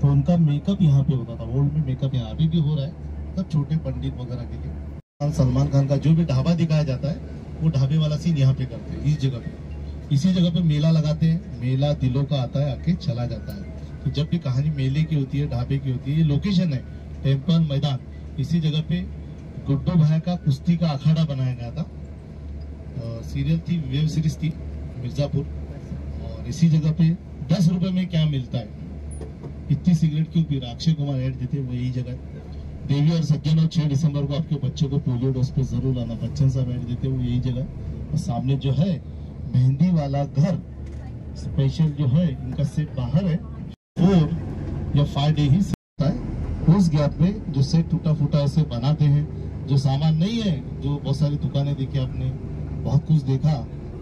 तो उनका मेकअप यहाँ पे होता था, ओल्ड में मेकअप यहाँ अभी भी हो रहा है, तब छोटे पंडित वगैरह के लिए। सलमान खान का जो भी ढाबा दिखाया जाता है वो ढाबे वाला सीन यहाँ पे करते हैं, इस जगह पे। इसी जगह पे मेला लगाते हैं, मेला दिलों का आता है, आके चला जाता है। तो जब भी कहानी मेले की होती है, ढाबे की होती है, ये लोकेशन है टेम्पल मैदान, इसी जगह पे गुड्डू भाई का कुश्ती का अखाड़ा बनाया गया था। सीरियल थी, वेब सीरीज थी मिर्जापुर, और इसी जगह पे 10 रुपए में क्या मिलता है, इतनी सिगरेट क्यों पी रहा, अक्षय कुमार ऐड देते, वो यही जगह। देवी और सज्जन और 6 दिसंबर को आपके बच्चे को पोलियो डोज पे जरूर आना, बच्चन साहब ऐड देते, वो यही जगह। और सामने जो है मेहंदी वाला घर स्पेशल जो है, इनका सेट बाहर है, 4 या 5 डे ही होता है। उस गैप में जो सेट टूटा फूटा ऐसे बनाते हैं, जो सामान नहीं है, जो बहुत सारी दुकानें देखी आपने, बहुत कुछ देखा,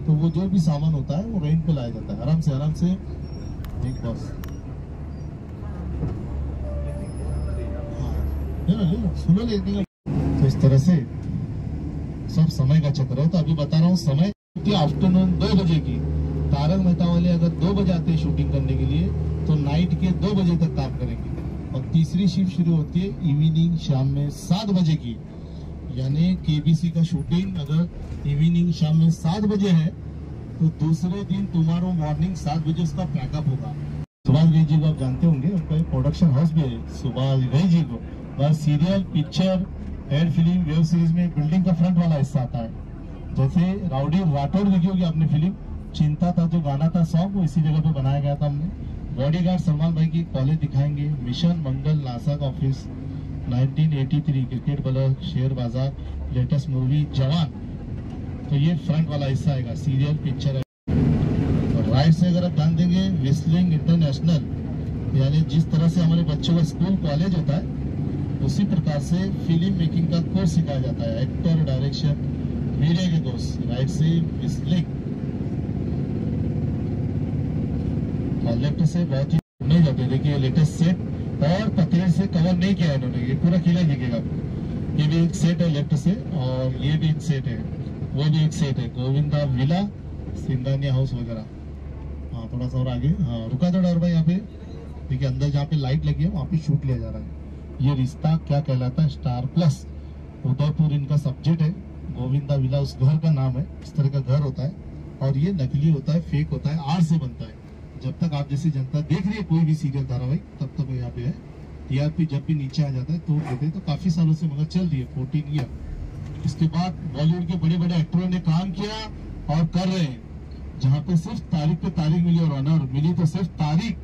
तो वो जो भी सामान होता है वो रेंट पे लाया जाता है, आराम से एक बस। सुनो लेकिन तो इस तरह से सब समय का चक्कर है। तो अभी बता रहा हूँ, समय आफ्टरनून 2 बजे की। तारक मेहता वाले अगर 2 बजे आते हैं शूटिंग करने के लिए, तो नाइट के 2 बजे तक काम करेंगे। और तीसरी शिफ्ट शुरू होती है इवनिंग शाम में 7 बजे की। यानी केबीसी का शूटिंग अगर इवनिंग शाम में 7 बजे है, तो दूसरे दिन टुमारो मॉर्निंग 7 बजे उसका पैकअप होगा। सुभाष घई जी को आप जानते होंगे, उनका एक प्रोडक्शन हाउस भी है सुभाष घई जी को। बस serial, picture, ad film, web series में बिल्डिंग का फ्रंट वाला हिस्सा आता है। जैसे राउडी राठौड़ देखी होगी आपने फिल्म, चिंता था जो गाना था सॉन्ग, वो इसी जगह पे बनाया गया था हमने। बॉडीगार्ड सलमान भाई की कॉलेज दिखाएंगे, मिशन मंगल नासा का ऑफिस, 1983 क्रिकेट बलर, शेयर बाजार, लेटेस्ट मूवी जवान, तो ये फ्रंट वाला हिस्सा आएगा, सीरियल पिक्चर है। और राइट से अगर आप ध्यान देंगे, विस्लिंग इंटरनेशनल, यानी जिस तरह से हमारे बच्चों का स्कूल कॉलेज होता है, उसी प्रकार से फिल्म मेकिंग का कोर्स सिखाया जाता है, एक्टर, डायरेक्शन, मीडिया के कोर्स। राइट से विस्लिंग और लेफ्ट से बहुत ही नहीं जाते। देखिए लेटेस्ट सेट और पतले से कवर नहीं किया इन्होंने, ये पूरा किला दिखेगा आपको। ये भी एक सेट है लेफ्ट से, और ये भी एक सेट है, वो भी एक सेट है, गोविंदा विला, सिंगानिया हाउस वगैरह। हाँ थोड़ा सा और आगे, हाँ रुका थोड़ा और भाई। यहाँ पे देखिए अंदर जहाँ पे लाइट लगी है वहाँ पे शूट लिया जा रहा है। ये रिश्ता क्या कहलाता है, स्टार प्लस उदयपुर इनका सब्जेक्ट है। गोविंदा विला उस घर का नाम है, इस तरह का घर होता है, और ये नकली होता है, फेक होता है, आर्ट से बनता है। जब तक आप जैसी जनता देख रही है कोई भी सीरियल धारावाहिक, तब तक यहाँ पे है। टीआरपी जब भी नीचे आ जाता है तोड़ देते हैं, तो काफी सालों से मगर चल रही है 14 ईयर। इसके बाद बॉलीवुड के बड़े बड़े एक्टरों ने काम किया और कर रहे हैं, जहाँ पे सिर्फ तारीख पे तारीख मिली, और ऑनर मिली तो सिर्फ तारीख,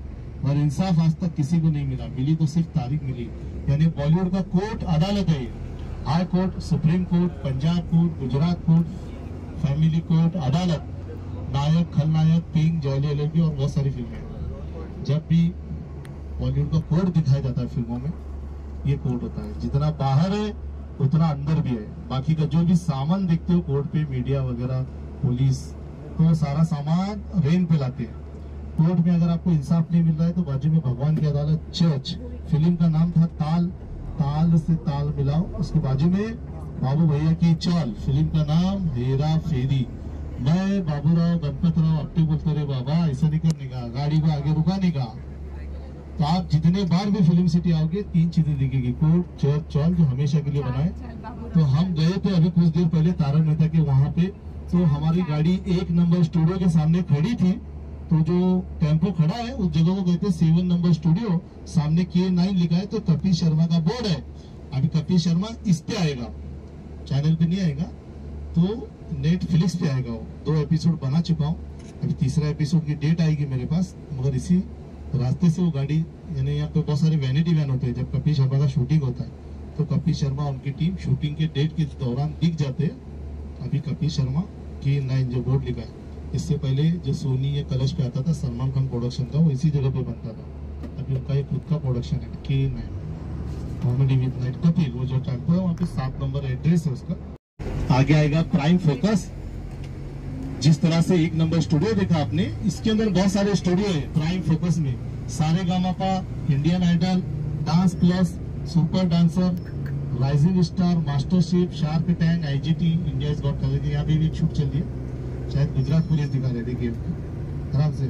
और इंसाफ आज तक किसी को नहीं मिला, मिली तो सिर्फ तारीख मिली। यानी बॉलीवुड का कोर्ट अदालत है, high court, supreme court, Punjab court, Gujarat court, family court, अदालत, नायक, खलनायक, किंग, जॉली एलएलबी और बहुत सारी फिल्में। जब भी बॉलीवुड का कोर्ट दिखाया जाता है फिल्मों में, ये कोर्ट होता है। जितना बाहर है उतना अंदर भी है। बाकी का जो भी सामान देखते हो कोर्ट पे, मीडिया वगैरह, पुलिस, तो सारा सामान रेंट पे लाते हैं। कोर्ट में अगर आपको इंसाफ नहीं मिल रहा है तो बाजू में भगवान की अदालत, चर्च। फिल्म का नाम था ताल, ताल से ताल मिलाओ, उसके बाजू में बाबू भैया की चाल, फिल्म का नाम हेरा फेरी। मैं बाबूराव गणपत राव अपटे बोलते रहे, बाबा ऐसा नहीं करने का, गाड़ी को आगे रुकाने का। तो आप जितने बार भी फिल्म सिटी आओगे 3 चीजें दिखेगी, कोर्ट, चर्च, चौल, जो हमेशा के लिए बनाए। तो हम गए थे अभी कुछ देर पहले तारक मेहता के वहाँ पे, तो हमारी गाड़ी 1 नंबर स्टूडियो के सामने खड़ी थी। तो जो टेम्पो खड़ा है उस जगह को कहते हैं 7 नंबर स्टूडियो, सामने K9 लिखा है, तो कपिल शर्मा का बोर्ड है। अभी कपिल शर्मा इस पे आएगा, चैनल पे नहीं आएगा, तो नेटफ्लिक्स पे आएगा। वो 2 एपिसोड बना चुका हूँ, अभी तीसरा एपिसोड की डेट आएगी मेरे पास। मगर इसी रास्ते से वो गाड़ी, यानी यहाँ पे बहुत सारे वैनिटी वैन होते हैं जब कपिल शर्मा का शूटिंग होता है, तो कपिल शर्मा उनकी टीम शूटिंग के डेट के दौरान दिख जाते हैं। अभी कपिल शर्मा K9 जो बोर्ड लिखा है, इससे पहले जो सोनी या कलश पे आता था सलमान खान प्रोडक्शन का, वो इसी जगह पे बनता था। अभी उनका एक खुद का प्रोडक्शन है K9 comedy with night Kapil, वो जो टाइप है वहाँ पे 7 नंबर एड्रेस है उसका। आगे आएगा प्राइम फोकस। जिस तरह से 1 नंबर स्टूडियो देखा आपने, इसके अंदर बहुत सारे स्टूडियो है प्राइम फोकस में। Saregamapa, Indian Idol, dance plus, super dancer, rising star, mastership, shark tank, IGT, India is got talent, यहाँ भी शूट चल रही है। शायद गुजरात पुलिस दिखा रहे, देखिए आराम से,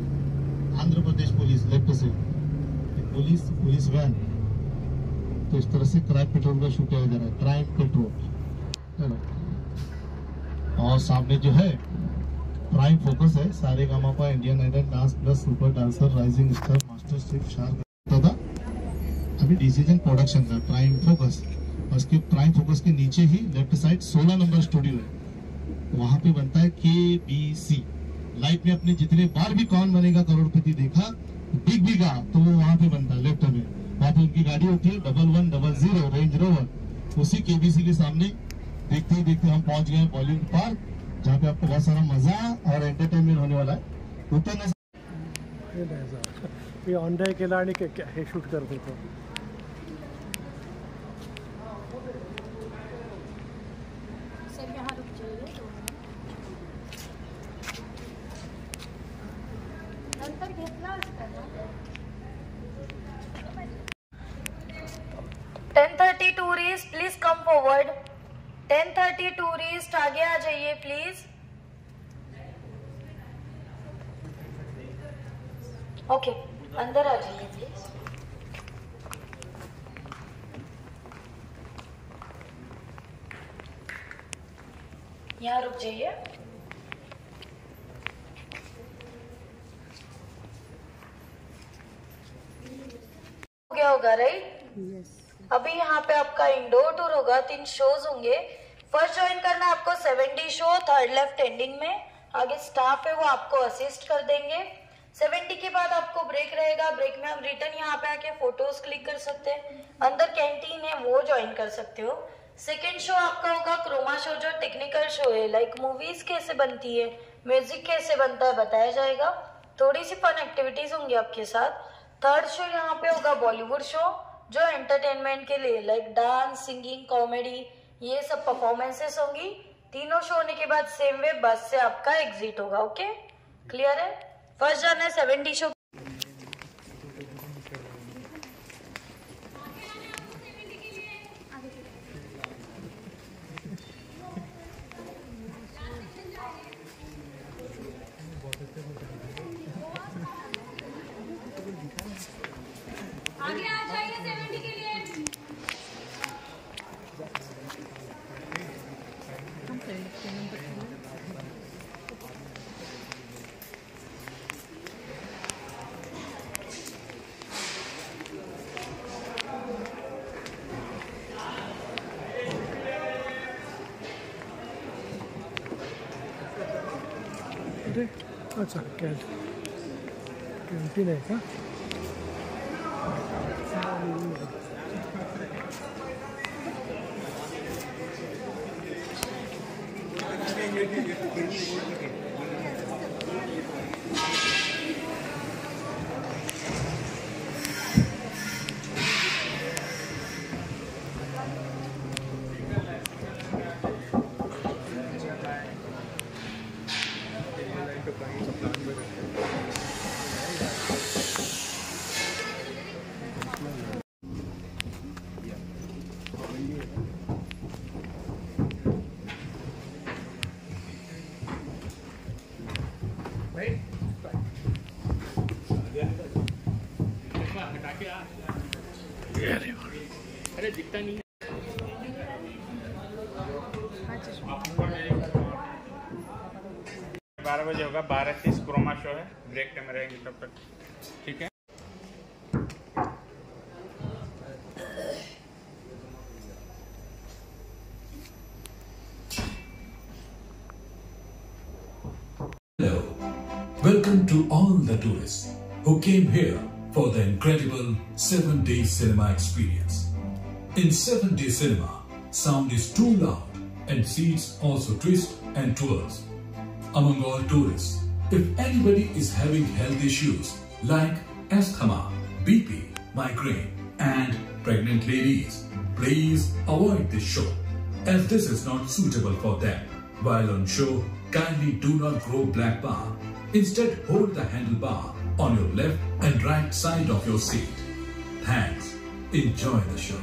आंध्र प्रदेश पुलिस लेफ्ट से, पुलिस वैन। तो इस तरह से क्राइम पेट्रोल का शूट किया जा रहा है, क्राइम पेट्रोल। और सामने जो है प्राइम फोकस है, Saregamapa, Indian Idol, dance plus, super dancer, rising star, master chef, shark था। अभी डिसीजन प्रोडक्शन का प्राइम फोकस, और उसके प्राइम फोकस के नीचे ही लेफ्ट साइड 16 नंबर स्टूडियो है, वहां पे बनता है KBC। लाइफ में अपने जितने बार भी कौन बनेगा करोड़पति देखा, बिग बिगा, तो वो वहां पे बनता है लेफ्ट में। वहां पे उनकी गाड़ी होती है 1100 रेंज रोवर। उसी KBC के सामने देखते ही देखते हम पहुंच गए बॉलीवुड पार्क, जहाँ पे आपको बहुत सारा मजा और एंटरटेनमेंट होने वाला है। उतना ऑनलाईन केला आणि हे शूट करत होतो। सर यहाँ रुक जाइए, नंतर घेतला असता ना। 10:30 tourist please come forward. 10:30 tourist आगे आ जाइए प्लीज। ओके, अंदर आ जाइए प्लीज। यहाँ रुक जाइए। हो गया होगा राइट? अभी यहाँ पे आपका इंडोर टूर होगा, 3 शोज होंगे। फर्स्ट ज्वाइन करना आपको 70 शो, थर्ड लेफ्ट एंडिंग में। आगे स्टाफ है वो आपको असिस्ट कर देंगे। 70 के बाद आपको ब्रेक रहेगा, ब्रेक में आप रिटर्न यहाँ पे आके फोटोज क्लिक कर सकते हैं। अंदर कैंटीन है वो ज्वाइन कर सकते हो। सेकेंड शो आपका होगा क्रोमा शो, जो टेक्निकल शो है, लाइक मूवीज कैसे बनती है, म्यूजिक कैसे बनता है बताया जाएगा। थोड़ी सी फन एक्टिविटीज होंगी आपके साथ। थर्ड शो यहाँ पे होगा बॉलीवुड शो, जो एंटरटेनमेंट के लिए लाइक डांस, सिंगिंग, कॉमेडी, ये सब परफॉर्मेंसेस होंगी। तीनों शो होने के बाद सेम वे बस से आपका एग्जिट होगा। ओके, क्लियर है? फर्स्ट जाना है 70 शो। आगे आ जाइए 70 के लिए। अच्छा, कैंटीन आहे का? अरे दिखता नहीं है। 12 बजे होगा, 12:30 क्रोमा शो है, ब्रेक टाइम रहेंगे तब तक, ठीक है? Hello, welcome to all the tourists who came here for the incredible 7-day cinema experience. In 7-day cinema, sound is too loud and seats also twist and twirls. Among all tourists, if anybody is having health issues like asthma, BP, migraine and pregnant ladies, please avoid this show as this is not suitable for them. While on show, kindly do not grow black bar. Instead, hold the handlebar on your left and right side of your seat. Thanks. Enjoy the show.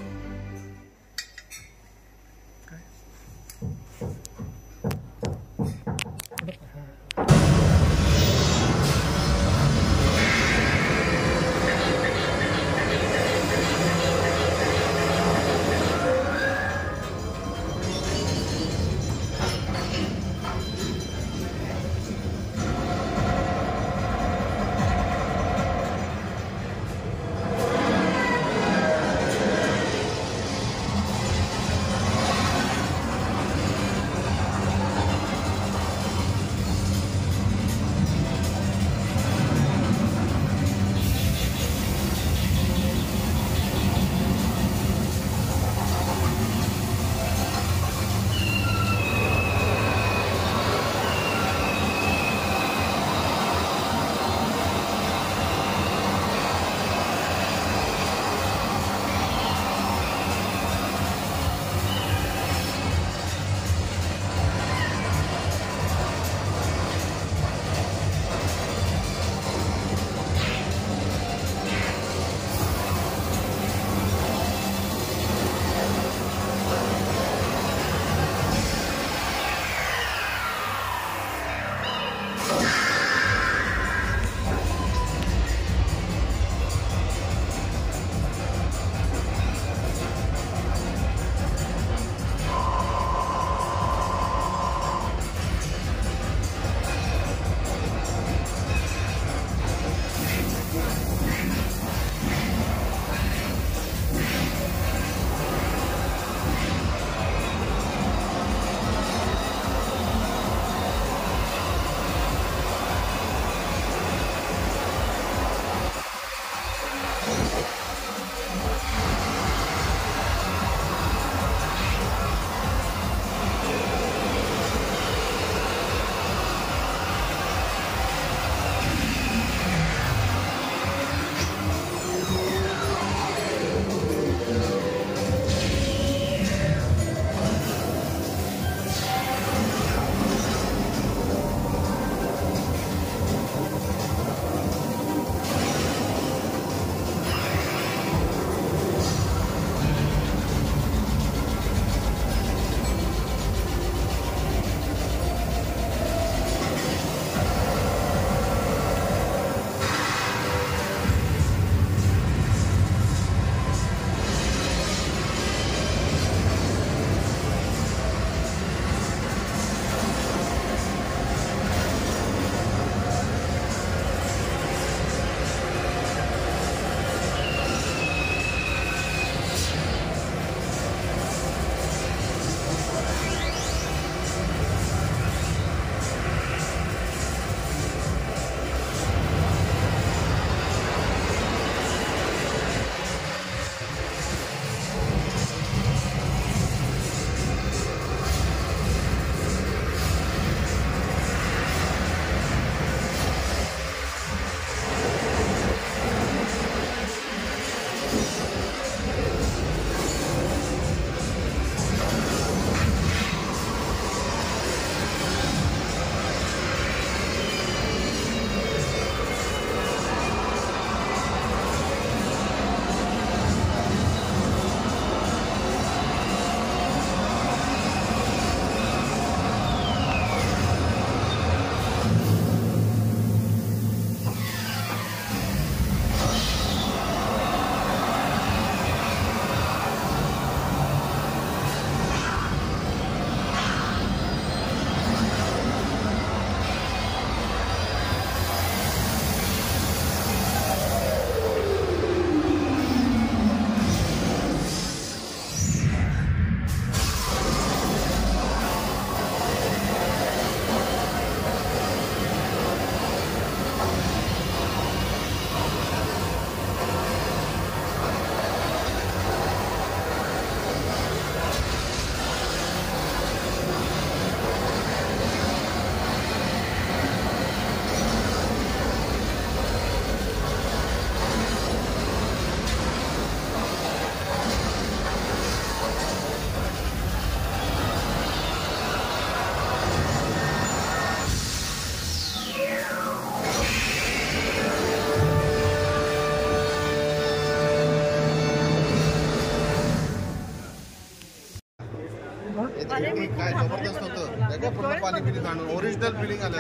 काय जबरदस्त होतं त्याच्या पूर्ण पाणी पिणी काढून original filling आलं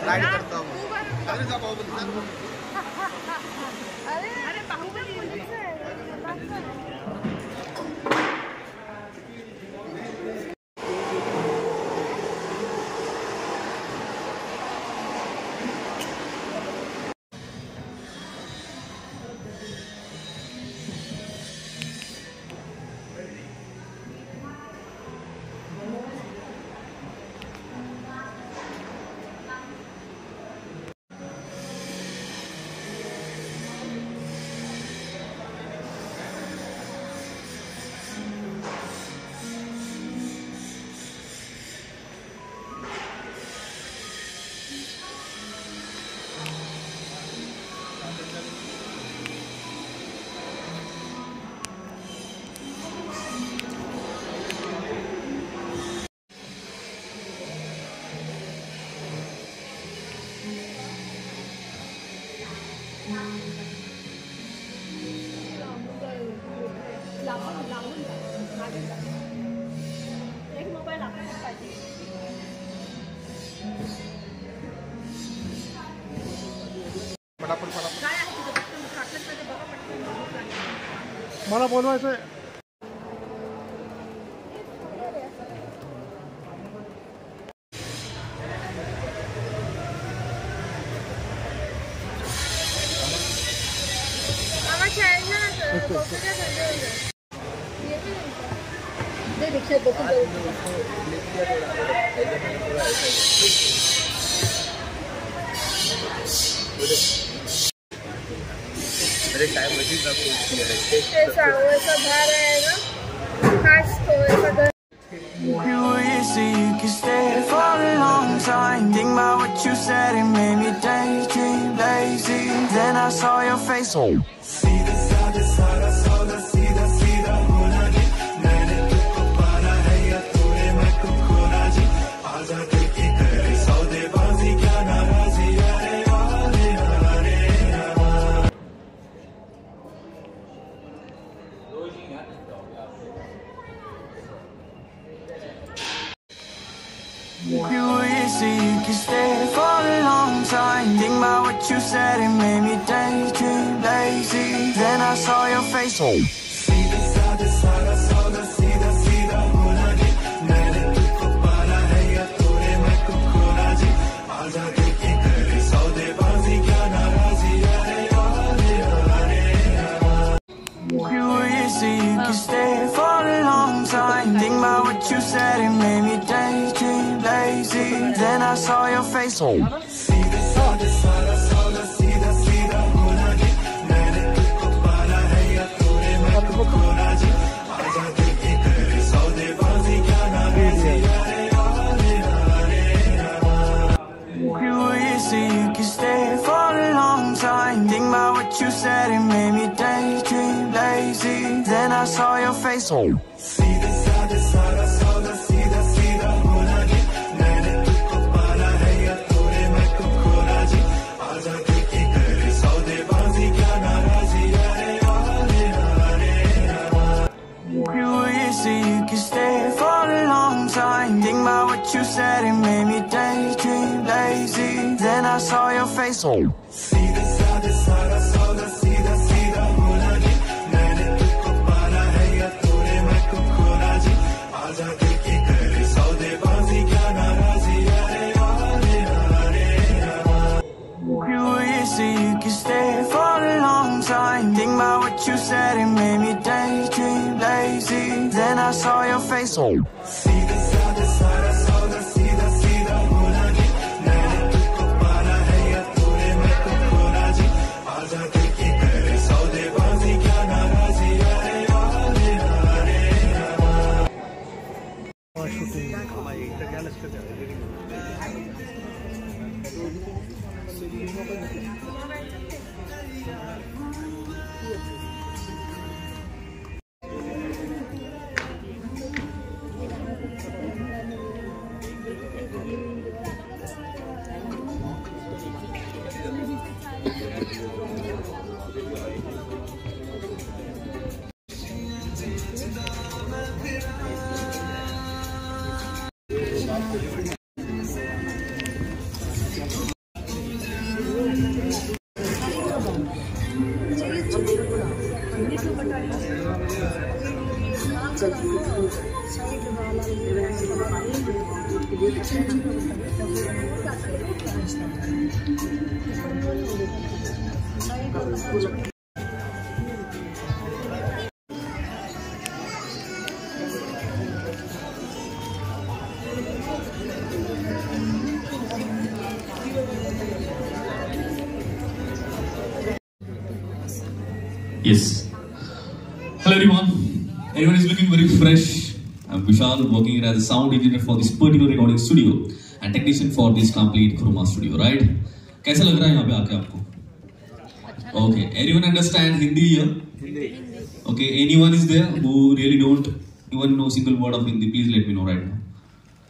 ride करता अरे जा बाहुबली मला बोलवायचं Think about what you said, it made me daydream lazy. Then I saw your face. You were easy, you could stay for a long time. Think about what you said, it made me daydream lazy. Then I saw your face. You were easy, you could stay for a long time. Think about what you said, it made me daydream lazy. Then I saw your face. You were easy, you could stay for a long time. Think about what you said, it made me daydream lazy. Then I saw your face. You were easy, you could stay for a long time. Think about what you said, it made me daydream lazy. Then I saw your face. You were easy, you could stay for a long time. Think about what you said, it made me daydream lazy. Then I saw your face. Yes. Hello everyone. Everyone is looking very fresh. I'm Vishal, working here as a sound engineer for this particular recording studio and technician for this complete Chroma studio, right? कैसा लग रहा है यहाँ पे आके आपको? Okay. Everyone understand Hindi here? Okay. Anyone is there who really don't even know single word of Hindi? Please let me know right now.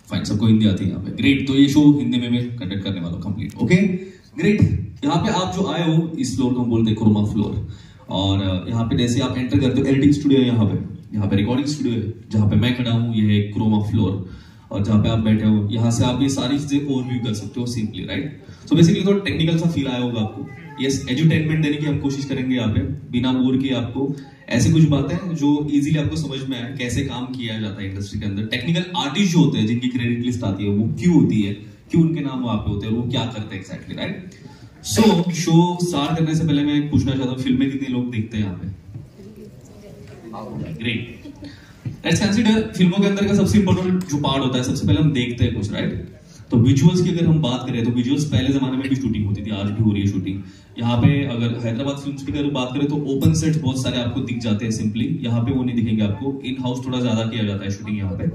Fine. सबको हिंदी आती है यहाँ पे. Great. तो ये शो हिंदी में मैं कंडक्ट करने वाला हूँ complete. Okay. Great. यहाँ पे आप जो आए हो इस फ्लोर को हम बोलते हैं क्रोमा फ्लोर. और यहाँ पे जैसे आप एंटर करते हो एडिटिंग स्टूडियो है यहाँ पे रिकॉर्डिंग स्टूडियो है जहाँ पे मैं खड़ा हूँ. ये है क्रोमा फ्लोर और जहाँ पे आप बैठे हो यहाँ से आप ये सारी चीजें ओवरव्यू कर सकते हो सिंपली, राइट? सो बेसिकली थोड़ा टेक्निकल सा फील आया होगा आपको. यस, एजुटेनमेंट देने की हम कोशिश करेंगे यहाँ पे बिना बोर किए आपको ऐसी कुछ बातें जो इजीली आपको समझ में आए कैसे काम किया जाता है इंडस्ट्री के अंदर. टेक्निकल आर्टिस्ट जो होते हैं जिनकी क्रेडिट लिस्ट आती है वो क्यों होती है, क्यों उनके नाम वहां पे होते हैं और वो क्या करते हैं एक्जैक्टली, राइट? सो शो स्टार्ट करने से पहले मैं पूछना चाहता हूँ फिल्में कितने लोग देखते हैं यहाँ पे? ग्रेट. लेट्स कंसीडर फिल्मों के अंदर का सबसे इंपॉर्टेंट जो पार्ट होता है सबसे पहले हम देखते हैं कुछ, राइट? तो विजुअल्स की अगर हम बात करें तो विजुअल्स पहले जमाने में भी शूटिंग होती थी, आज भी हो रही है शूटिंग. यहाँ पे अगर हैदराबाद फिल्म्स की अगर बात करें तो ओपन सेट्स बहुत सारे आपको दिख जाते हैं सिंपली. यहाँ पे वो नहीं दिखेंगे आपको. इन हाउस थोड़ा ज्यादा किया जाता है शूटिंग यहाँ पे.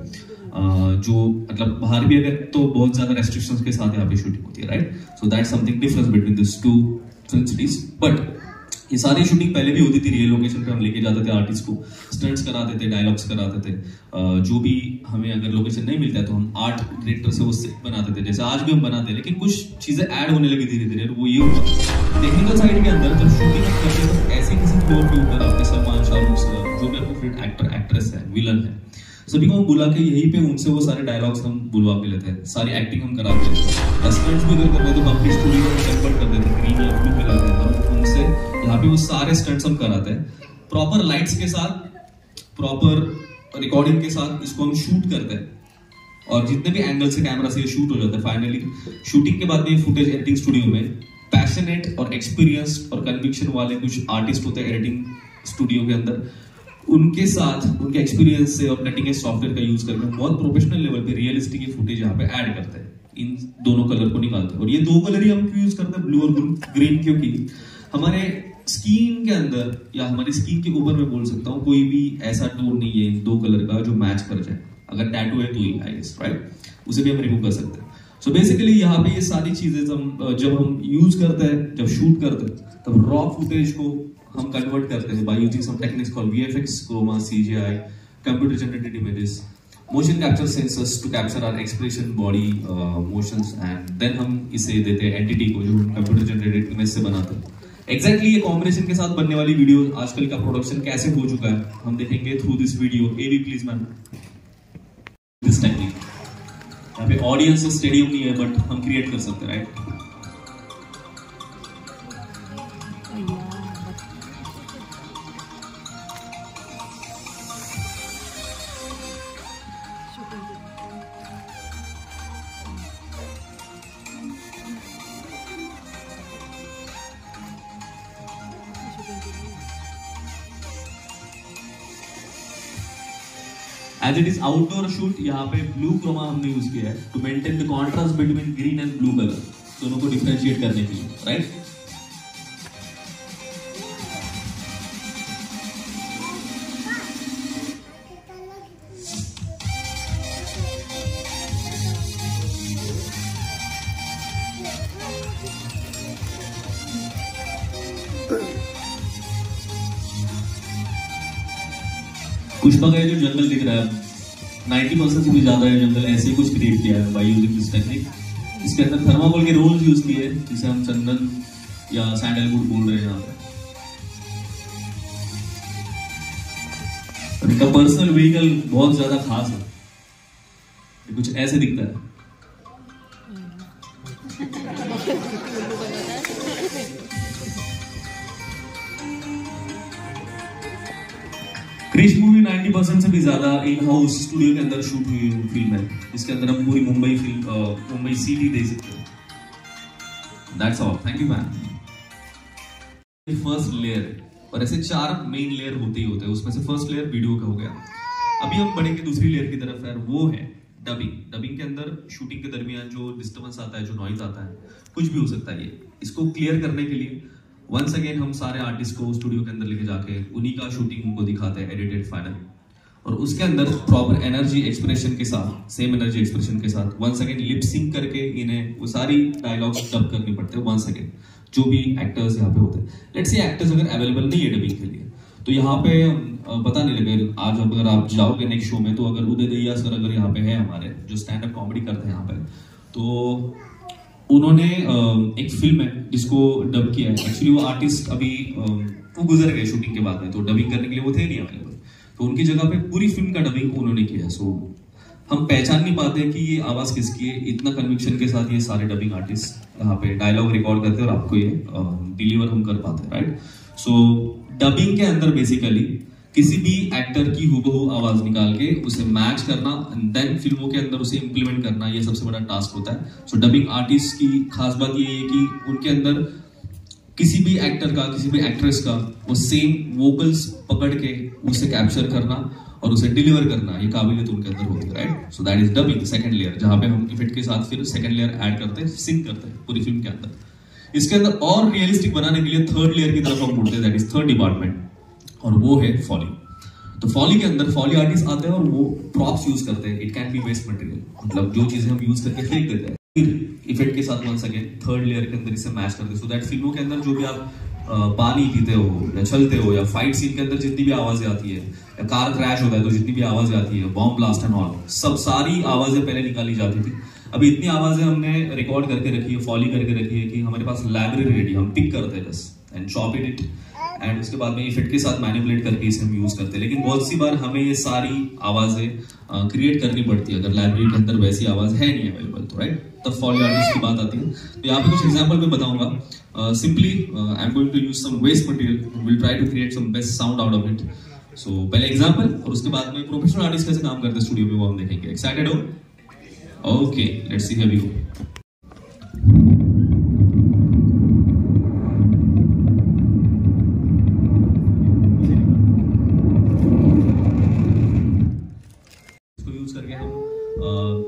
जो मतलब बाहर भी अगर तो बहुत ज्यादा रेस्ट्रिक्शंस के साथ यहाँ पे शूटिंग होती है, right? So that's something difference between this two film cities. But ये सारी शूटिंग पहले भी होती थी. रियल लोकेशन पे हम लेके जाते थे आर्टिस्ट को, स्टंट्स कराते थे, डायलॉग्स कराते थे. जो भी हमें अगर लोकेशन नहीं मिलता है तो हम आर्ट डायरेक्टर से वो सेट बनाते थे जैसे आज भी हम बनाते हैं. लेकिन कुछ चीजें ऐड होने लगी धीरे धीरे. वो ये हुआ टेक्निकल साइड के अंदर जब शूटिंग करते हैं तो ऐसे किसी फ्लोर के ऊपर आपके सलमान, शाहरुख सर, जो भी आपको फेवरेट एक्टर एक्ट्रेस है, विलन है, सभी को हम बुला के यहीं पे उनसे वो सारे डायलॉग्स हम बुलवा के लेते हैं. सारी एक्टिंग हम कराते हैं. स्टंट्स भी अगर करते हैं तो अपनी स्टूडियो में कन्वर्ट कर देते हैं, ग्रीन या ब्लू कलर में. तो उनसे यहाँ पे वो सारे स्टंट्स हम कराते हैं प्रॉपर लाइट्स के साथ, प्रॉपर रिकॉर्डिंग के साथ. इसको हम शूट करते हैं और जितने भी एंगल से कैमरा से ये शूट हो जाता है. फाइनली शूटिंग के बाद में फुटेज एडिटिंग स्टूडियो में पैशनेट और एक्सपीरियंस्ड और कन्विक्शन वाले कुछ आर्टिस्ट होते हैं एडिटिंग स्टूडियो के अंदर. उनके साथ उनके एक्सपीरियंस से और कटिंग एज सॉफ्टवेयर का यूज करके बहुत प्रोफेशनल लेवल पे रियलिस्टिक फुटेज यहाँ पे ऐड करते हैं. इन दोनों कलर को निकालते हैं. और ये दो कलर ही हम क्यों यूज करते हैं, ब्लू और ग्रीन? क्योंकि हमारे स्किन के अंदर या हमारी स्किन के ऊपर मैं बोल सकता हूँ कोई भी ऐसा टोन नहीं है इन दो कलर का जो मैच कर जाए. अगर टैटू है तो ही आई गेस, राइट? उसे भी हम रिमूव कर सकते हैं. सो बेसिकली यहाँ पे ये सारी चीजें जब हम यूज करते हैं, जब शूट करते हैं, तब रॉ फुटेज को हम कन्वर्ट करते हैं by using some techniques called VFX, chroma, CGI, computer generated images, motion capture sensors to capture our expression, body motions, and then हम इसे देते हैं एंटिटी को जो हम कंप्यूटर जनरेटेड इमेज से बनाते हैं. एग्जैक्टली ये कॉम्बिनेशन के साथ बनने वाली वीडियो आजकल का प्रोडक्शन कैसे हो चुका है हम देखेंगे थ्रू दिस वीडियो. एवी प्लीज मैम दिस टेक्निक. यहाँ पे ऑडियंस स्टेडियम नहीं है बट हम क्रिएट कर सकते हैं, right? As it is outdoor shoot, यहाँ पे ब्लू क्रोमा हमने यूज किया है to maintain the contrast between green and blue colour, दोनों को डिफरेंशिएट करने के लिए, राइट? पुष्पा का जो जंगल दिख रहा है 90% से भी ज्यादा है जंगल ऐसे ही कुछ क्रिएट किया है बाय यूजिंग दिस टेक्निक. इसके अंदर थर्माकोल के रोल्स यूज किए हैं जिसे हम चंदन या सैंडलवुड बोल रहे हैं यहाँ पे. इनका पर्सनल व्हीकल बहुत ज्यादा खास है, कुछ ऐसे दिखता है. क्रिश मूवी 90% से भी ज्यादा इन हाउस स्टूडियो के अंदर शूट हुई फिल्म है, जिसके अंदर हम पूरी मुंबई सिटी देख सकते हैं। That's all, thank you ma'am. First layer, और ऐसे 4 मेन लेयर होते ही होते हैं, उसमें से फर्स्ट लेयर वीडियो का हो गया। अभी हम बढ़ेंगे दूसरी लेयर की तरफ यार, वो है डबिंग। डबिंग के अंदर शूटिंग के दरमियान जो डिस्टर्बेंस आता है, जो नॉइज आता है, कुछ भी हो सकता है। ये इसको क्लियर करने के लिए वंस अगेन हम सारे आर्टिस्ट को स्टूडियो के अंदर लेके जाके उन्हीं का शूटिंग उनको दिखाते हैं, एडिटेड फाइनल, और उसके अंदर प्रॉपर एनर्जी एक्सप्रेशन के साथ, सेम एनर्जी एक्सप्रेशन के साथ वंस अगेन लिप सिंक करके इन्हें वो सारी डायलॉग्स डब करने पड़ते हैं वंस अगेन, जो भी एक्टर्स यहाँ पे होते हैं। लेट्स से एक्टर्स अगर अवेलेबल नहीं है डबिंग के लिए, तो यहाँ पे पता नहीं लगे आज अगर आप जाओगे नेक्स्ट शो में, तो अगर उदय दहिया सर अगर यहाँ पे है हमारे, जो स्टैंड अप कॉमेडी करते हैं यहाँ पे, तो उन्होंने एक फिल्म है जिसको डब किया है। एक्चुअली वो आर्टिस्ट अभी वो गुजर गए शूटिंग के बाद में, तो डबिंग करने के लिए वो थे नहीं अवेलेबल, तो उनकी जगह पे पूरी फिल्म का डबिंग उन्होंने किया। सो हम पहचान नहीं पाते कि ये आवाज किसकी है, इतना कन्विक्शन के साथ ये सारे डबिंग आर्टिस्ट यहाँ पे डायलॉग रिकॉर्ड करते हैं और आपको ये डिलीवर हम कर पाते हैं, राइट। सो डबिंग के अंदर बेसिकली किसी भी एक्टर की हुबहू आवाज निकाल के उसे मैच करना, देन फिल्मों के अंदर उसे इंप्लीमेंट करना, ये सबसे बड़ा टास्क होता है। सो डबिंग आर्टिस्ट की खास बात ये है कि उनके अंदर किसी भी एक्टर का, किसी भी एक्ट्रेस का वो सेम वोकल्स पकड़ के उसे कैप्चर करना और उसे डिलीवर करना, ये काबिलियत उनके अंदर होती है, right. So that is dubbing, second layer, जहां पे हम इफेक्ट के साथ फिर सेकंड लेयर ऐड करते हैं, सिंक करते हैं पूरी फिल्म के अंदर। इसके अंदर और रियलिस्टिक बनाने के लिए थर्ड लेयर की तरफ हम मुड़ते हैं, दैट इज थर्ड डिपार्टमेंट, और वो है फॉली। तो फॉली के अंदर फॉली आर्टिस्ट आते हैं और वो प्रॉप्स यूज करते हैं। It can be waste material, मतलब जो चीजें हम यूज करके फेंक देते हैं, फिर इफेक्ट के साथ वंस अगेन थर्ड लेयर के अंदर इसे मैच करते हैं, सो दैट फिल्मों के अंदर जो भी आप पानी पीते हो या चलते हो, या फाइट सीन के अंदर जितनी भी आवाजें आती है, या कार क्रैश होता है तो जितनी भी आवाजें आती है, बॉम्ब ब्लास्ट एंड ऑल, सब सारी आवाजें पहले निकाली जाती थी। अभी इतनी आवाजें हमने रिकॉर्ड करके रखी है, फॉली करके रखी है कि हमारे पास लाइब्रेरी रेडी, हम पिक करते हैं बस एंड चॉप इट एंड उसके बाद में इफेक्ट के साथ मैनिपुलेट करके इसे हम यूज करते हैं। लेकिन बहुत सी बार हमें ये सारी आवाजें क्रिएट करनी पड़ती है, अगर लाइब्रेरी के अंदर वैसी आवाज है नहीं अवेलेबल, तो राइट, तब फॉली आर्टिस्ट की बात आती है। तो यहाँ पे कुछ एग्जांपल मैं बताऊंगा। Simply I am going to use some waste material, will try to create some best sound out of it. So पहले एग्जांपल, और उसके बाद में प्रोफेशनल आर्टिस्ट कैसे काम करते हैं स्टूडियो में, वो हम देखेंगे। एक्साइटेड हो? Okay, let's see, here we go.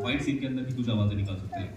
Fight scene के अंदर भी कुछ आवाजें निकाल सकते हैं।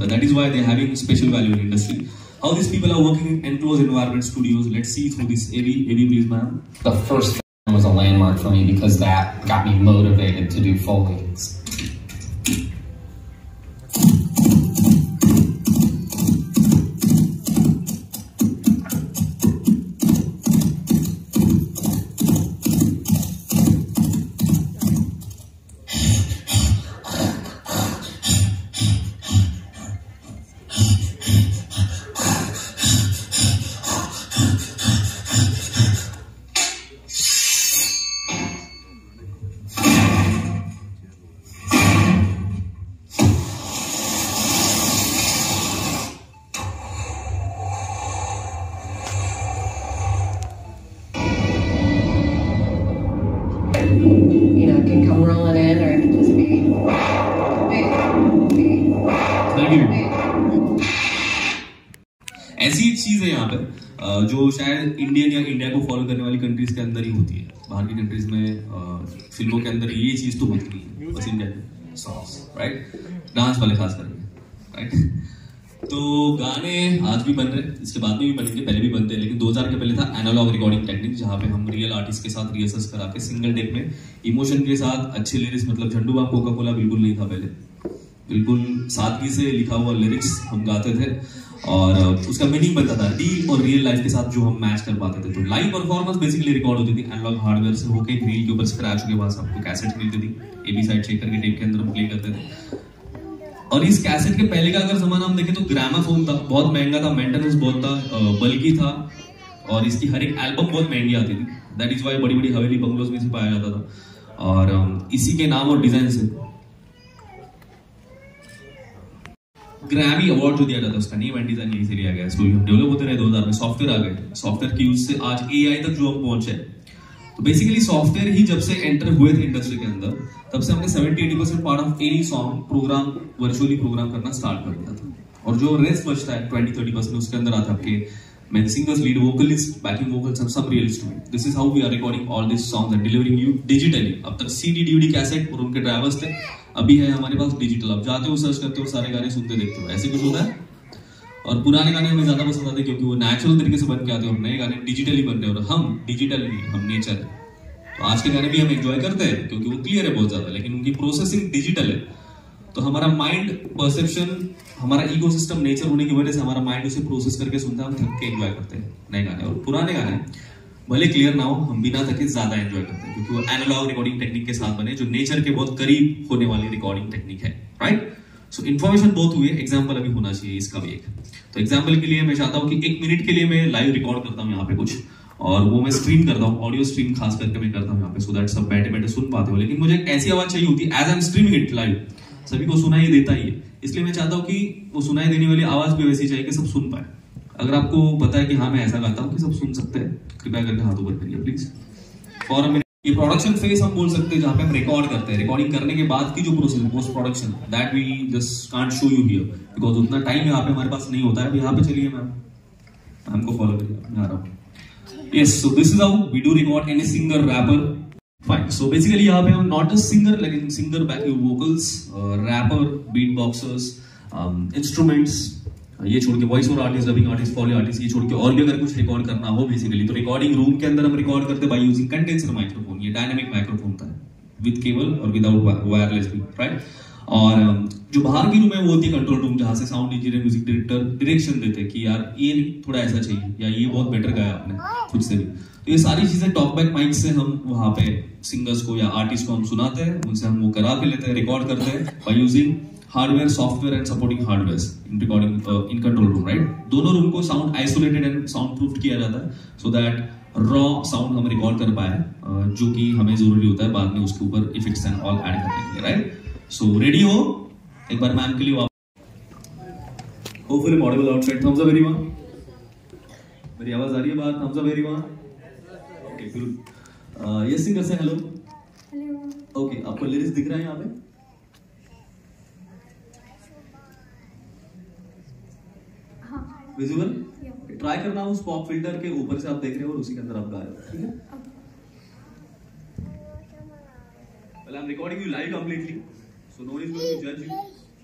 That is why they are having special value in industry. How these people are working in enclosed environment studios. Let's see through this. AV, please, ma'am. The first film was a landmark for me because that got me motivated to do Foley's. Can come rolling in, or it can just be. ऐसी एक चीज है यहाँ पे जो शायद Indian या India को फॉलो करने वाली कंट्रीज के अंदर ही होती है। बाहर की कंट्रीज में फिल्मों के अंदर ये चीज तो होती नहीं है, बस इंडिया में सॉन्ग्स, राइट, डांस वाले खास करके, राइट। तो गाने आज भी बन रहे हैं, इसके बाद में भी बनेंगे, पहले भी बनते हैं, लेकिन 2000 के पहले था एनालॉग रिकॉर्डिंग टेक्निक, जहाँ पे हम रियल आर्टिस्ट के साथ रिहर्सल्स करा के सिंगल टेक में इमोशन के साथ अच्छे लिरिक्स, मतलब झंडू बाम कोका कोला बिल्कुल नहीं था पहले, बिल्कुल सादगी से लिखा हुआ लिरिक्स हम गाते थे और उसका मीनिंग बनता था रील और रियल लाइफ के साथ जो हम मैच कर पाते थे। तो लाइव परफॉर्मेंस बेसिकली रिकॉर्ड होती थी एनालॉग हार्डवेयर से होके रील के ऊपर स्क्रैच के बाद आपको कैसेट मिलती थी, ए बी साइड चेक करके टेप के अंदर हम प्ले करते थे। और इस कैसेट के पहले का अगर जमाना हम देखें तो ग्रामाफोन था, बहुत महंगा था, मेंटेनेंस बहुत था, बल्कि था और इसकी हर एक एल्बम बहुत महंगी आती थी। दैट इज वाई बड़ी बड़ी हवेली बंगलोज में से पाया जाता था और इसी के नाम और डिजाइन से ग्रैमी अवार्ड जो दिया जाता है उसका नेम एंड डिजाइन यही से लिया गया है। स्लोली हम डेवलप होते रहे, 2000 में सॉफ्टवेयर आ गए, सॉफ्टवेयर की यूज से आज एआई तक जो हम पहुंचे। तो बेसिकली सॉफ्टवेयर ही जब से एंटर हुए थे इंडस्ट्री के अंदर तब से हमने 70-80% part of any song program virtually program करना स्टार्ट कर दिया था और जो रेस्ट बचता है 20-30% उसके अंदर आता है आपके singers, lead vocalist, backing vocals and some real instrument. This is how we are recording all this songs and delivering you digitally. अब तक सीडी डीवीडी कैसेट और उनके ड्राइवर्स थे, अभी है हमारे पास डिजिटल। अब जाते हो सर्च करते हो सारे गाने सुनते देखते हो, ऐसे कुछ होता है। और पुराने गाने हमें ज्यादा पसंद आते हैं क्योंकि वो नेचुरल तरीके से बन के आते हैं और नए गाने डिजिटली बन रहे हैं और हम डिजिटल नहीं, हम नेचर है। तो आज के गाने भी हम एंजॉय करते हैं क्योंकि वो क्लियर है बहुत ज्यादा, लेकिन उनकी प्रोसेसिंग डिजिटल है। तो हमारा माइंड परसेप्शन, हमारा इकोसिस्टम नेचर होने की वजह से हमारा माइंड उसे प्रोसेस करके सुनता है, हम थक के एंजॉय करते हैं नए गाने। और पुराने गाने भले क्लियर ना हो, हम बिना थके ज्यादा एंजॉय करते हैं क्योंकि वो एनालॉग रिकॉर्डिंग टेक्निक के साथ बने जो नेचर के बहुत करीब होने वाली रिकॉर्डिंग टेक्निक है, राइट। सो इन्फॉर्मेशन बहुत हुई है, एग्जाम्पल अभी होना चाहिए इसका भी एक। तो एग्जाम्पल के लिए मैं चाहता हूँ कि 1 मिनट के लिए मैं लाइव रिकॉर्ड करता हूँ यहाँ पे कुछ और वो मैं स्ट्रीम करता हूँ, ऑडियो स्ट्रीम खास करके मैं करता हूँ यहाँ पे सो दैट सब बैठे बैठे सुन पाते हो। लेकिन मुझे ऐसी आवाज चाहिए होती है as I am streaming it live, सभी को सुनाई देता ही है, इसलिए मैं चाहता हूँ कि वो सुनाई देने वाली आवाज भी वैसी चाहिए कि सब सुन पाए। अगर आपको पता है कि हाँ मैं ऐसा गाता हूँ कि सब सुन सकते हैं, कृपया करके हाथ ऊपर करिए प्लीज फॉर अ मिनट। ये प्रोडक्शन फेज हम बोल सकते हैं जहाँ पे हम रिकॉर्ड करते हैं, रिकॉर्डिंग करने के बाद की जो process post production, that we just can't show you here because उतना टाइम यहाँ पे हमारे पास नहीं होता है। यहाँ पे चलिए मैम को फॉलो करिए, मैं आ रहा हूँ। Yes, so this is how we do record any singer, rapper. Fine. So basically यहाँ पे हम not just singer लेकिन singer, backing vocals, rapper, beatboxers, instruments, ये छोड़ के voice over artist, dubbing artist, follow artist, ये छोड़ के और भी अगर कुछ रिकॉर्ड करना हो बेसिकली तो रिकॉर्डिंग रूम के अंदर हम रिकॉर्ड करते हैं बाय यूजिंग कंडेंसर माइक्रोफोन। ये डायनामिक माइक्रोफोन था विद केबल और विदाउट वायरलेस भी, राइट। और जो बाहर की रूम है वो होती है कंट्रोल रूम, जहां से sound engineer, music director direction देते हैं कि यार ये थोड़ा ऐसा चाहिए या ये बहुत बेटर गाया आपने खुद से भी। तो ये सारी चीजें टॉकबैक माइक से हम वहां पे सिंगर्स को या आर्टिस्ट को हम सुनाते हैं, उनसे हम वो करा के लेते हैं, रिकॉर्ड करते हैं by using hardware, software and supporting hardware in recording in control room, right. दोनों रूम को sound isolated and sound proof किया जाता है सो दैट रॉ साउंड हम रिकॉर्ड कर पाए, जो कि हमें जरूरी होता है बाद में उसके ऊपर इफेक्ट्स एंड ऑल ऐड करने के लिए, राइट। सो रेडी हो एक बार मैम के लिए hopefully audible outside, thumbs up everyone. मेरी आवाज आ रही है बाहर, thumbs up everyone. Okay good. Yes singer से हेलो। हेलो। ओके, आपको लिरिक्स दिख रहा है यहाँ पे? हाँ। विजुअल? ट्राई करना उस पॉप फिल्टर के ऊपर से आप देख रहे हो और उसी के अंदर आप गा रहे हो, ठीक है? Well, I'm recording you live completely, so no one is going to judge you.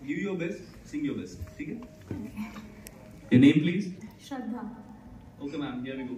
Give your best, sing your best, ठीक है? Your name please? Shraddha. Okay ma'am, here we go.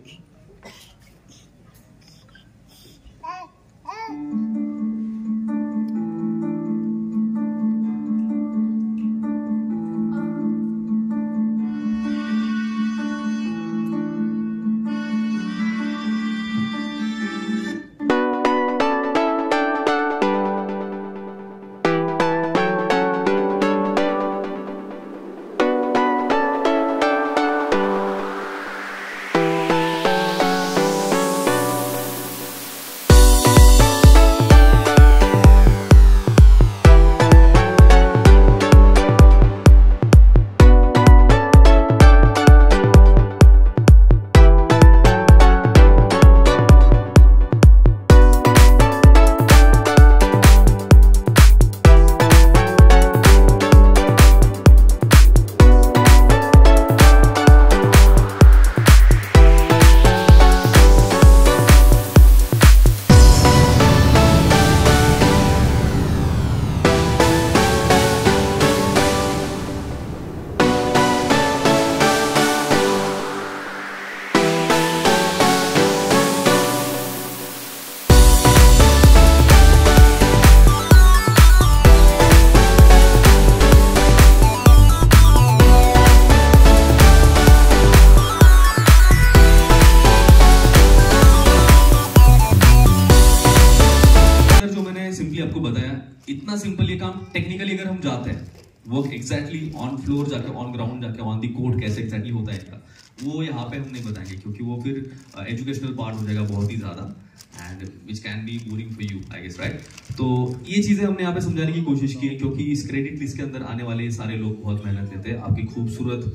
इतना सिंपल ये काम टेक्निकली अगर हम जाते हैं, work exactly on floor जाके, ऑन ग्राउंड जाके, ऑन दी कोड कैसे एग्जैक्टली होता है इनका, वो यहाँ पे हम नहीं बताएंगे, क्योंकि वो फिर एजुकेशनल पार्ट हो जाएगा बहुत ही ज्यादा, and which can be boring for you I guess, right. तो ये चीजें हमने यहाँ पे समझाने की कोशिश की है, क्योंकि इस क्रेडिट लिस्ट के अंदर आने वाले सारे लोग बहुत मेहनत लेते हैं आपकी खूबसूरत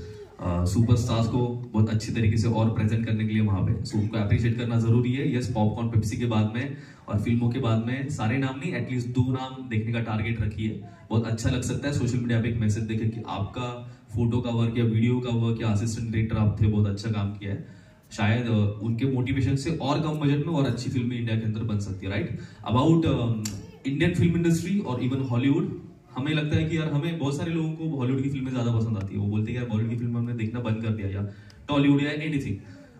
सुपरस्टार्स को बहुत अच्छी तरीके से और प्रेजेंट करने के लिए वहां पे। सो उनको अप्रिशिएट करना जरूरी है। यस, पॉपकॉर्न पेप्सी के बाद में और फिल्मों के बाद में सारे नाम नहीं, एटलीस्ट 2 नाम देखने का टारगेट रखिए। बहुत अच्छा लग सकता है सोशल मीडिया पे एक मैसेज देखे कि आपका फोटो का वर्क या वीडियो का वर्क या असिस्टेंट डायरेक्टर आप थे, बहुत अच्छा काम किया है। शायद उनके मोटिवेशन से और कम बजट में और अच्छी फिल्में इंडिया के अंदर बन सकती है, right. About Indian film industry और इवन हॉलीवुड, हमें लगता है कि यार हमें बहुत सारे लोगों को हॉलीवुड की फिल्में ज्यादा पसंद आती है। वो बोलते हैं यार बॉलीवुड की फिल्म हमने देखना बंद कर दिया, या टॉलीवुड या एनीथिंग।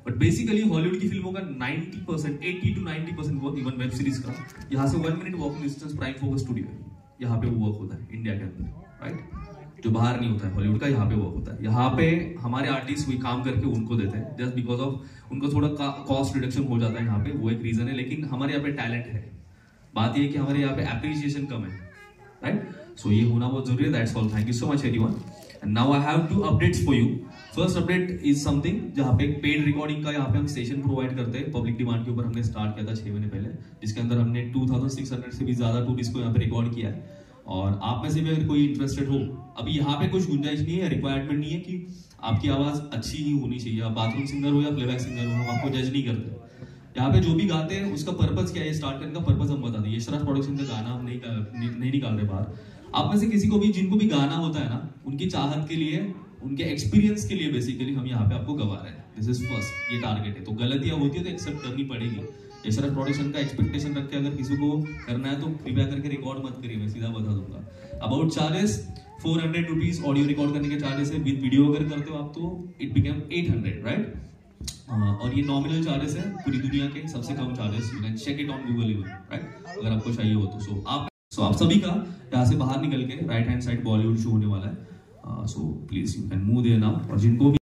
बट बेसिकली हॉलीवुड की फिल्मों का 90%, 80 to 90% work, even web series का, यहाँ से 1 minute walking distance prime focus studio है, यहाँ पे वो वर्क होता है इंडिया के अंदर, राइट। जो बाहर नहीं होता है हॉलीवुड का, यहाँ पे वर्क होता है। यहाँ पे हमारे आर्टिस्ट वही काम करके उनको देते हैं, जस्ट बिकॉज ऑफ उनको थोड़ा कॉस्ट रिडक्शन हो जाता है यहाँ पे, वो एक रीजन है। लेकिन हमारे यहाँ पे टैलेंट है। बात ये है कि हमारे यहाँ पे एप्रिसिएशन कम है, राइट। सो ये होना बहुत जरूरी है। That's all, thank you so much everyone. And now I have 2 updates for you. First update is something जहाँ पे पेड रिकॉर्डिंग का यहाँ पे हम सेशन प्रोवाइड करते हैं। पब्लिक डिमांड के ऊपर हमने स्टार्ट किया था 6 महीने पहले, जिसके अंदर हमने 2600 से भी ज्यादा टूरिस्ट को यहाँ पे रिकॉर्ड किया है। और आप में से भी अगर कोई इंटरेस्टेड हो, अभी यहाँ पे कुछ गुंजाइश नहीं है, रिक्वायरमेंट नहीं है कि आपकी आवाज अच्छी ही होनी चाहिए, आप बाथरूम सिंगर हो या प्लेबैक सिंगर हो, हम आपको जज नहीं करते। यहाँ पे जो भी गाते हैं उसका पर्पस क्या है, स्टार्ट करने का पर्पस हम बता दें। यशराज प्रोडक्शन का गाना हम नहीं निकाल रहे बाहर। आप में से किसी को भी जिनको भी गाना होता है ना, उनकी चाहत के लिए, उनके एक्सपीरियंस के लिए बेसिकली हम यहाँ पे आपको गवा रहे हैं। दिस इज फर्स्ट, ये टारगेट है। तो गलतियां होती है तो एक्सेप्ट करनी पड़ेगी। यशराज प्रोडक्शन का एक्सपेक्टेशन रख के अगर किसी को करना है तो कृपया करके रिकॉर्ड मत करिए, मैं सीधा बता दूंगा। About charges 400 rupees audio record करने के चार्जेस है। विद वीडियो अगर करते हो आप तो इट बिकम 800, राइट। और ये नॉमिनल चार्जेस है, पूरी दुनिया के सबसे कम charges. You can check it on Google even, right, अगर आपको चाहिए हो तो। सो आप सभी का यहाँ से बाहर निकल के right hand side Bollywood show होने वाला है। So please you can move there now. और जिनको भी